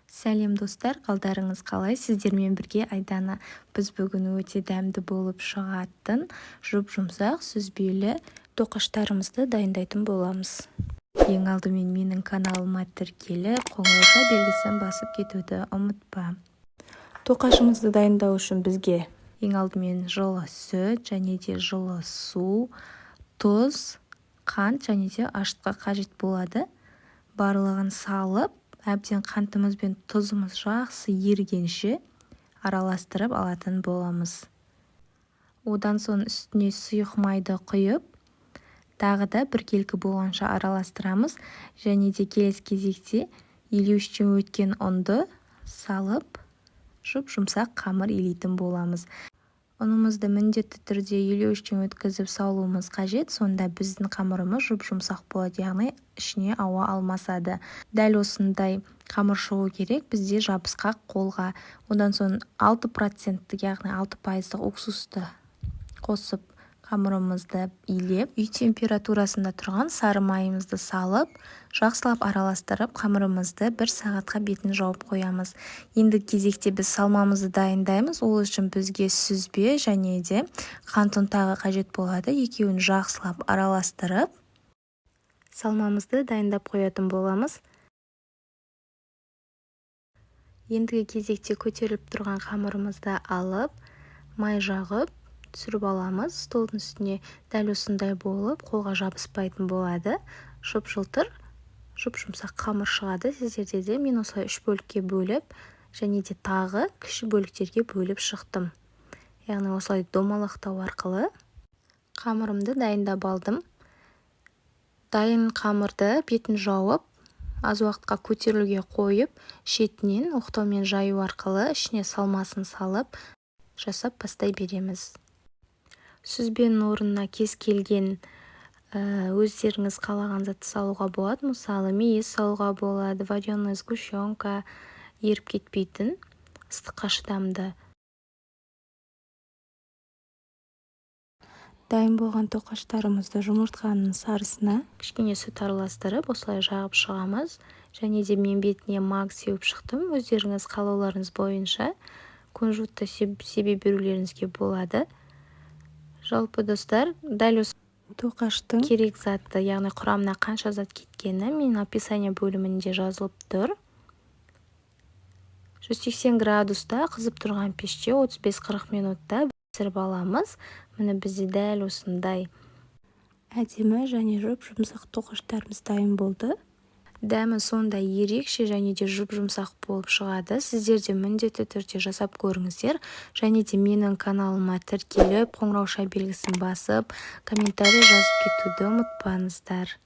Сәлем достар, қалдарыңыз қалай? Сіздермен бірге Айдана. Біз бүгін өте дәмді болып шығатын жұп-жұмсақ сүзбелі тоқаштарымызды дайындайтын боламыз. Ең алдымен менің каналыма тіркеліп, қоңырауша белгісін басып кетуді ұмытпа. Тоқашымызды дайындау үшін бізге ең алдымен жылы сүт және де жылы су, тұз, қант және де ашытқы қажет болады. Барлығын салып, әбден қантымыз бен тұзымыз жақсы ерігенше араластырып алатын боламыз. Одан соң үстіне сұйық майды құйып, тағы да біркелкі болғанша араластырамыз. Және де келесі кезекте илеуіштен өткен ұнды салып, жұп-жұмсақ қамыр илейтін боламыз. Ұнымызды міндетті түрде илеуіштен өткізіп салуымыз қажет, сонда біздің қамырымыз жұп-жұмсақ болады, яғни ішіне ауа алмасады. Дәл осындай қамыр шығу керек бізде жабысқақ қолға. Одан соң 6%, яғни 6% уксусты қосып қамырымызды илеп, үй температурасында тұрған сары майымызды салып, жақсылап араластырып, қамырымызды 1 сағатқа бетін жауып қоямыз. Енді кезекте біз салмамызды дайындаймыз. Ол үшін бізге сүзбе және де қант ұнтағы қажет болады. Екеуін жақсылап араластырып, салмамызды дайындап қоятын боламыз. Ендігі кезекте көтеріліп тұрған қамырымызды алып, май жағып, түсіріп аламыз. Столдың үстіне дәл осындай болып, қолға жабыспайтын болады. Жұп-жылтыр, жұп-жұмсақ қамыр шығады. Сіздерде де мен осылай 3 бөлікке бөліп, және де тағы кіші бөліктерге бөліп шықтым. Яғни осылай домалақтау арқылы қамырымды дайындап алдым. Дайын қамырды бетін жауып, аз уақытқа көтерілуге қойып, шетінен оқтаумен жаю арқылы ішіне салмасын салып, жасап бастай береміз. Сүзбенің орнына кез келген өздеріңіз қалаған затты салуға болады. Мысалы, мейіз салуға болады, вареная сгущенка, еріп кетпейтін, ыстыққа шыдамды. Дайын болған тоқаштарымызды жұмыртқаның сарысына кішкене сүт араластырып, осылай жағып шығамыз. Және де мен бетіне маг сеуіп шықтым. Өздеріңіз қалауларыңыз бойынша кунжутты себе берулеріңізге болады. Жалпы достар, дәл осы тоқаштың керек затты, яғни құрамына қанша зат кеткені мен описание бөлімінде жазылып тұр. 180 градуста қызып тұрған пеште 35-40 минутта пісіріп аламыз. Міне бізде дәл осындай әдемі және жұп-жұмсақ тоқаштарымыз дайын болды. Дәмі сондай ерекше және де жұп-жұмсақ болып шығады. Сіздер де міндетті түрде жасап көріңіздер. Және де менің каналыма тіркеліп, қоңырауша белгісін басып, комментарий жазып кетуді ұмытпаңыздар.